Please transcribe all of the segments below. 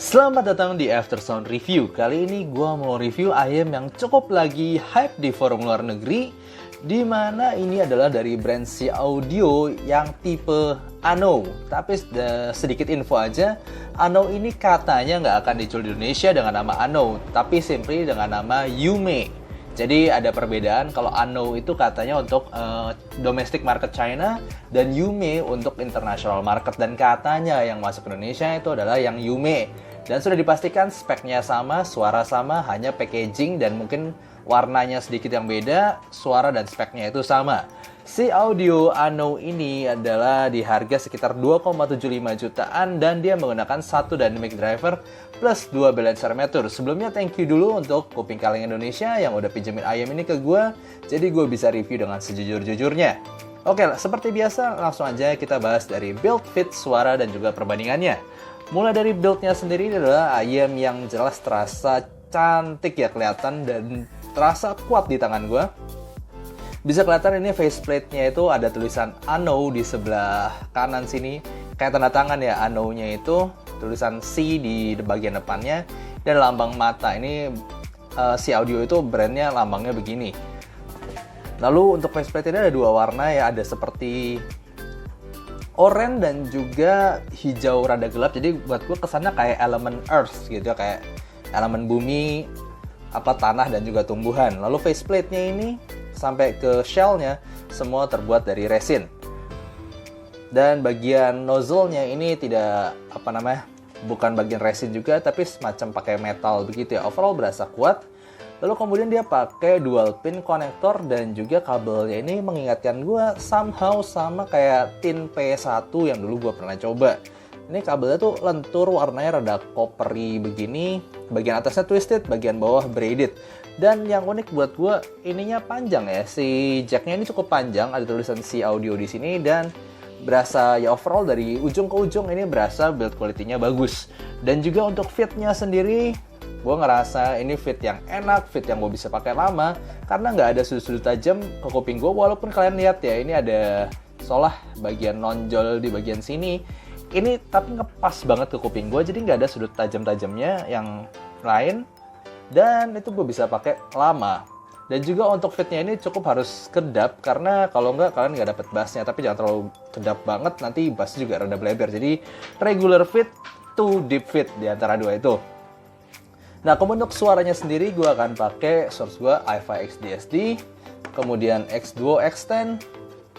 Selamat datang di Aftersound Review. Kali ini gue mau review ayam yang cukup lagi hype di forum luar negeri, di mana ini adalah dari brand C Audio yang tipe Ano. Tapi sedikit info aja, Ano ini katanya nggak akan dijual di Indonesia dengan nama Ano, tapi simply dengan nama Yume. Jadi ada perbedaan, kalau Ano itu katanya untuk domestic market China dan Yume untuk international market, dan katanya yang masuk ke Indonesia itu adalah yang Yume. Dan sudah dipastikan speknya sama, suara sama, hanya packaging dan mungkin warnanya sedikit yang beda, suara dan speknya itu sama. Si Audio Ano ini adalah di harga sekitar 2,75 jutaan dan dia menggunakan satu dynamic driver plus 2 balancer meter. Sebelumnya thank you dulu untuk Kuping Kaleng Indonesia yang udah pinjemin ayam ini ke gue, jadi gue bisa review dengan sejujur-jujurnya. Oke, seperti biasa langsung aja kita bahas dari build, fit, suara, dan juga perbandingannya. Mulai dari build-nya sendiri, ini adalah ayam yang jelas terasa cantik ya kelihatan dan terasa kuat di tangan gue. Bisa kelihatan ini faceplate-nya itu ada tulisan Ano di sebelah kanan sini. Kayak tanda tangan ya, Ano-nya itu tulisan C di bagian depannya. Dan lambang mata ini si Audio itu brandnya lambangnya begini. Lalu untuk faceplate ini ada dua warna ya, ada seperti oranye dan juga hijau rada gelap. Jadi buat gue kesannya kayak elemen earth gitu ya, kayak elemen bumi, tanah dan juga tumbuhan. Lalu faceplate-nya ini sampai ke shell-nya semua terbuat dari resin. Dan bagian nozzle-nya ini tidak bukan bagian resin juga, tapi semacam pakai metal begitu ya. Overall berasa kuat. Lalu kemudian dia pakai dual pin konektor dan juga kabelnya ini mengingatkan gue somehow sama kayak tin P1 yang dulu gue pernah coba. Ini kabelnya tuh lentur, warnanya rada coppery begini. Bagian atasnya twisted, bagian bawah braided. Dan yang unik buat gue, ininya panjang ya. Si jacknya ini cukup panjang, ada tulisan C Audio di sini dan berasa ya overall dari ujung ke ujung ini berasa build quality-nya bagus. Dan juga untuk fit-nya sendiri, gue ngerasa ini fit yang enak, fit yang gue bisa pakai lama karena nggak ada sudut-sudut tajam ke kuping gue. Walaupun kalian lihat ya, ini ada solah bagian nonjol di bagian sini. Ini tapi ngepas banget ke kuping gue, jadi nggak ada sudut tajam-tajamnya yang lain. Dan itu gue bisa pakai lama. Dan juga untuk fitnya ini cukup harus kedap, karena kalau nggak kalian nggak dapet bassnya. Tapi jangan terlalu kedap banget, nanti bass juga rada bleber. Jadi regular fit to deep fit di antara dua itu. Nah, kemudian untuk suaranya sendiri gue akan pakai source gue i5 XDSD, kemudian X-Duo X10,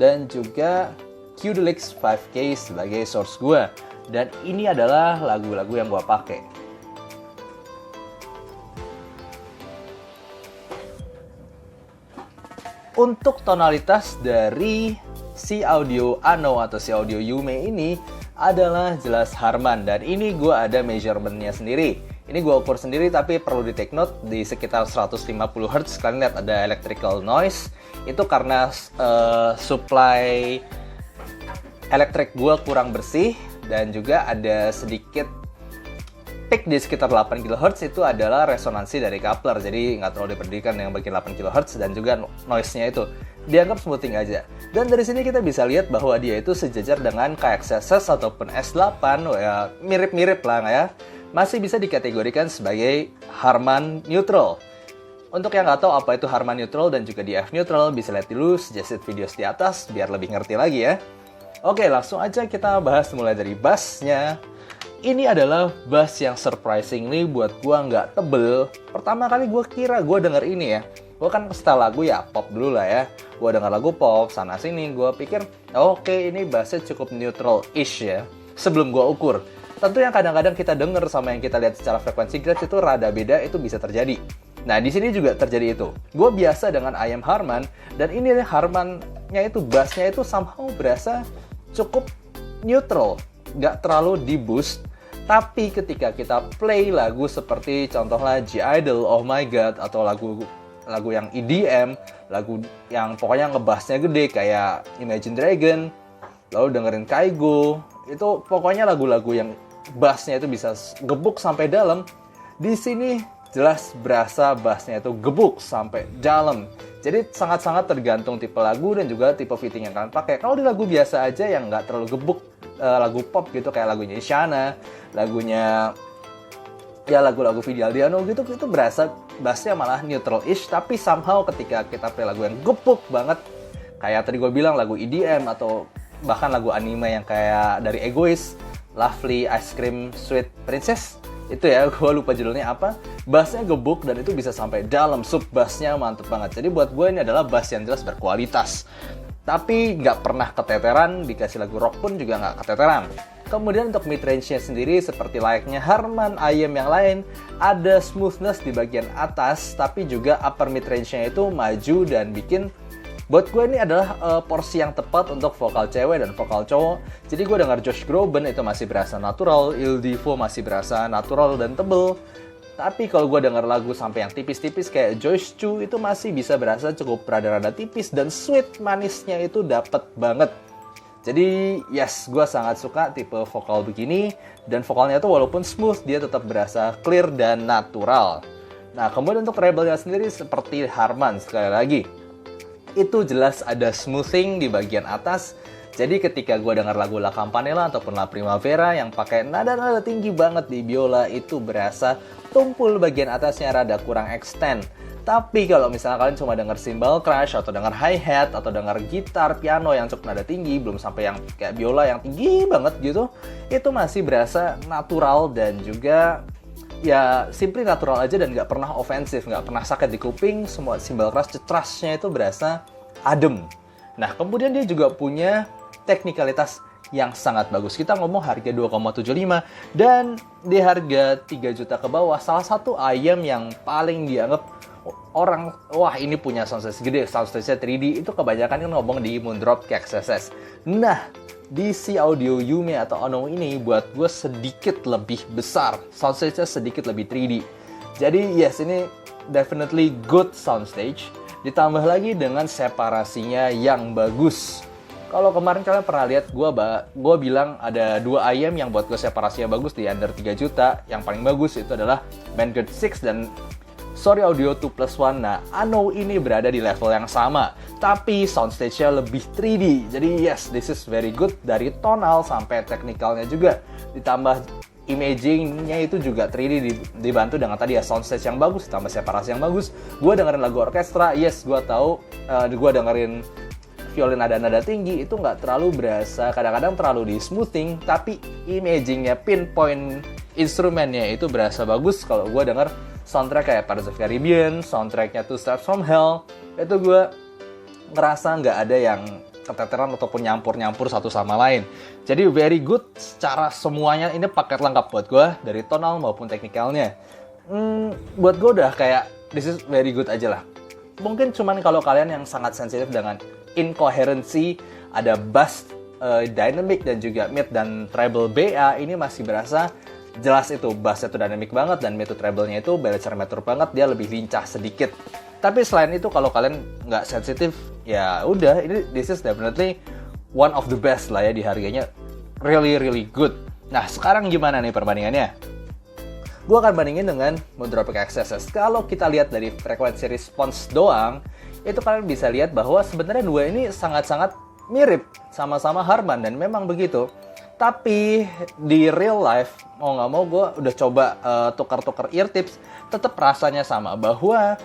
dan juga QDeluxe 5K sebagai source gue. Dan ini adalah lagu-lagu yang gue pakai. Untuk tonalitas dari si Audio Ano atau si Audio Yume ini adalah jelas Harman, dan ini gue ada measurement-nya sendiri. Ini gue ukur sendiri, tapi perlu di take note di sekitar 150 Hz. Kalian lihat ada electrical noise, itu karena supply elektrik gue kurang bersih, dan juga ada sedikit peak di sekitar 8 kHz. Itu adalah resonansi dari coupler, jadi nggak terlalu diperdulikan yang bagian 8 kHz, dan juga noise-nya itu dianggap smoothing aja. Dan dari sini kita bisa lihat bahwa dia itu sejajar dengan KXSS ataupun S8, ya mirip-mirip lah ya. Masih bisa dikategorikan sebagai Harman neutral. Untuk yang nggak tahu apa itu Harman neutral dan juga DF neutral, bisa lihat dulu suggested videos di atas biar lebih ngerti lagi ya. Oke, langsung aja kita bahas mulai dari bassnya. Ini adalah bass yang surprisingly buat gua nggak tebel. Pertama kali gua kira gua denger ini ya, gua kan setel lagu ya pop dulu lah ya. Gua denger lagu pop sana sini, gua pikir oke, ini bassnya cukup neutral-ish ya. Sebelum gua ukur, tentu yang kadang-kadang kita denger sama yang kita lihat secara frekuensi gauge itu rada beda, itu bisa terjadi. Nah, di sini juga terjadi itu. Gue biasa dengan ayam Harman, dan ini Harman-nya itu bassnya itu somehow berasa cukup neutral, nggak terlalu di boost. Tapi ketika kita play lagu seperti contohnya G-Idol, Oh My God, atau lagu yang EDM, lagu yang pokoknya ngebassnya gede kayak Imagine Dragon, lalu dengerin Kygo, itu pokoknya lagu-lagu yang bassnya itu bisa gebuk sampai dalam. Di sini jelas berasa bassnya itu gebuk sampai dalam. Jadi sangat-sangat tergantung tipe lagu dan juga tipe fitting yang kalian pakai. Kalau di lagu biasa aja yang nggak terlalu gebuk, lagu pop gitu kayak lagunya Isyana, lagunya ya lagu-lagu Vidi Aldiano gitu, itu berasa bassnya malah neutral-ish, tapi somehow ketika kita play lagu yang gepuk banget, kayak tadi gue bilang lagu EDM atau bahkan lagu anime yang kayak dari Egoist, Lovely Ice Cream Sweet Princess, itu ya, gue lupa judulnya apa, bassnya gebuk dan itu bisa sampai dalam, sub bassnya mantep banget. Jadi buat gue ini adalah bass yang jelas berkualitas, tapi nggak pernah keteteran, dikasih lagu rock pun juga nggak keteteran. Kemudian untuk mid-range-nya sendiri, seperti layaknya Harman IM yang lain, ada smoothness di bagian atas, tapi juga upper mid-range-nya itu maju dan bikin, buat gue ini adalah porsi yang tepat untuk vokal cewek dan vokal cowok. Jadi gue dengar Josh Groban itu masih berasa natural, Il Divo masih berasa natural dan tebel. Tapi kalau gue dengar lagu sampai yang tipis-tipis kayak Joyce Chu, itu masih bisa berasa cukup rada-rada tipis dan sweet manisnya itu dapet banget. Jadi yes, gue sangat suka tipe vokal begini, dan vokalnya tuh walaupun smooth, dia tetap berasa clear dan natural. Nah, kemudian untuk treble-nya sendiri seperti Harman, sekali lagi, itu jelas ada smoothing di bagian atas. Jadi ketika gue dengar lagu La Campanella ataupun La Primavera yang pakai nada-nada tinggi banget di biola, itu berasa tumpul bagian atasnya rada kurang extend. Tapi kalau misalnya kalian cuma denger cymbal crash atau denger hi-hat atau denger gitar, piano yang cukup nada tinggi, belum sampai yang kayak biola yang tinggi banget gitu, itu masih berasa natural dan juga ya simply natural aja dan nggak pernah ofensif, nggak pernah sakit di kuping. Semua cymbal crash, cetrasnya itu berasa adem. Nah, kemudian dia juga punya teknikalitas yang sangat bagus. Kita ngomong harga 2,75 dan di harga 3 juta ke bawah, salah satu ayam yang paling dianggap orang, wah ini punya soundstage gede, soundstage-nya 3D, itu kebanyakan kan ngomong di Moondrop KXSS. Nah, di si Audio Yume atau Ono ini buat gue sedikit lebih besar, soundstage-nya sedikit lebih 3D. Jadi yes, ini definitely good soundstage, ditambah lagi dengan separasinya yang bagus. Kalau kemarin kalian pernah lihat gue bilang ada 2 ayam yang buat gue separasinya bagus di under 3 juta. Yang paling bagus itu adalah Vanguard 6 dan Sorry Audio 2+1. Nah, Ano ini berada di level yang sama, tapi soundstage-nya lebih 3D. Jadi yes, this is very good dari tonal sampai teknikalnya juga. Ditambah imaging-nya itu juga 3D, dibantu dengan tadi ya soundstage yang bagus, ditambah separasi yang bagus. Gue dengerin lagu orkestra, yes gue tahu, gue dengerin violin nada-nada tinggi, itu nggak terlalu berasa, kadang-kadang terlalu di smoothing, tapi imaging-nya, pinpoint instrumennya itu berasa bagus. Kalau gue denger soundtrack kayak Pirates of the Caribbean, soundtracknya Two Steps from Hell, itu gue ngerasa nggak ada yang keteteran ataupun nyampur-nyampur satu sama lain. Jadi very good secara semuanya, ini paket lengkap buat gue, dari tonal maupun teknikalnya. Buat gue udah kayak this is very good aja lah. Mungkin cuman kalau kalian yang sangat sensitif dengan incoherency, ada bass, dynamic dan juga mid dan treble BA, ini masih berasa jelas itu bassnya tuh dynamic banget dan mid to treble-nya itu Behringer Matur banget, dia lebih lincah sedikit. Tapi selain itu kalau kalian nggak sensitif, ya udah, ini this is definitely one of the best lah ya di harganya, really good. Nah, sekarang gimana nih perbandingannya? Gue akan bandingin dengan Moondrop KXSS. Kalau kita lihat dari frekuensi response doang, itu kalian bisa lihat bahwa sebenarnya dua ini sangat-sangat mirip, sama-sama Harman, dan memang begitu. Tapi di real life, mau nggak mau gue udah coba tukar-tukar ear tips, tetap rasanya sama, bahwa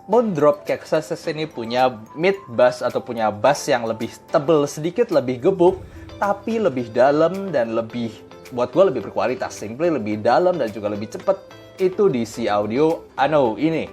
Moondrop KXSS ini punya mid bass atau punya bass yang lebih tebel sedikit, lebih gebuk, tapi lebih dalam dan lebih, buat gue lebih berkualitas, simply lebih dalam dan juga lebih cepet, itu di si Audio Ano ini.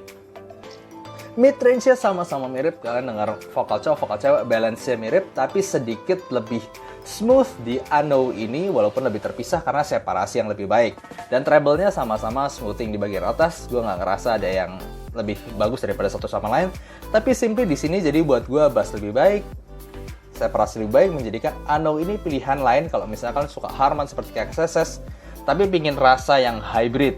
Mid range-nya sama-sama mirip, kalian dengar vokal cowok, vokal cewek, balance-nya mirip, tapi sedikit lebih smooth di Ano ini, walaupun lebih terpisah karena separasi yang lebih baik. Dan treble-nya sama-sama smoothing di bagian atas, gue nggak ngerasa ada yang lebih bagus daripada satu sama lain. Tapi simply di sini jadi buat gue bass lebih baik, separasi lebih baik, menjadikan Ano ini pilihan lain kalau misalkan suka Harman seperti KXSS, tapi pingin rasa yang hybrid.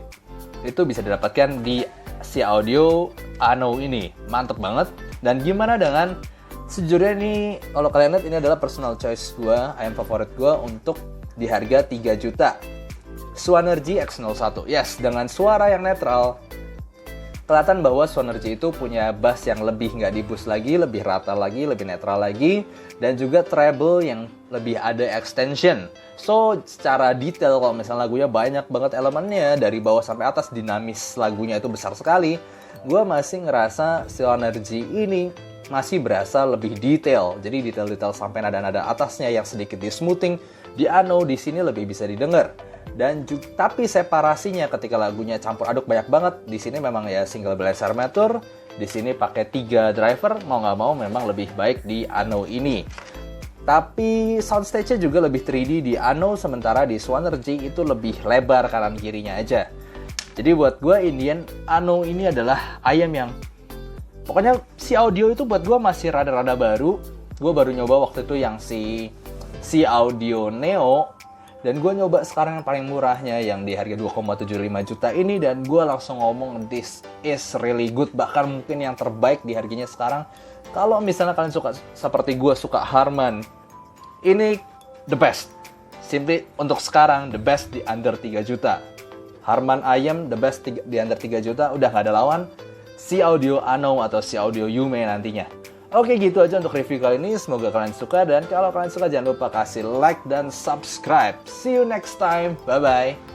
Itu bisa didapatkan di si Audio Ano ini, mantep banget. Dan gimana dengan sejujurnya ini, kalau kalian lihat ini adalah personal choice gue, ayam favorit gue untuk di harga 3 juta. Swanergy X01, yes, dengan suara yang netral, kelihatan bahwa Swanergy itu punya bass yang lebih nggak di boost lagi, lebih rata lagi, lebih netral lagi, dan juga treble yang lebih ada extension. So, secara detail kalau misalnya lagunya banyak banget elemennya, dari bawah sampai atas, dinamis lagunya itu besar sekali, gue masih ngerasa Swanergy ini masih berasa lebih detail. Jadi detail-detail sampai nada-nada atasnya yang sedikit di smoothing, di Ano di sini lebih bisa didengar. Dan juga, tapi separasinya ketika lagunya campur aduk banyak banget, di sini memang ya single blast armature, di sini pakai 3 driver, mau nggak mau memang lebih baik di Ano ini. Tapi soundstage-nya juga lebih 3D di Ano, sementara di Swanergy itu lebih lebar kanan kirinya aja. Jadi buat gue Indian, Ano ini adalah ayam yang pokoknya si audio itu buat gue masih rada-rada baru. Gue baru nyoba waktu itu yang si Audio Neo. Dan gue nyoba sekarang yang paling murahnya yang di harga 2,75 juta ini. Dan gue langsung ngomong this is really good. Bahkan mungkin yang terbaik di harganya sekarang. Kalau misalnya kalian suka seperti gue suka Harman, ini the best. Simply untuk sekarang the best di under 3 juta. Harman ayam the best di under 3 juta. Udah gak ada lawan. Si Audio Ano atau si Audio Yume nantinya. Oke, gitu aja untuk review kali ini. Semoga kalian suka, dan kalau kalian suka jangan lupa kasih like dan subscribe. See you next time. Bye-bye.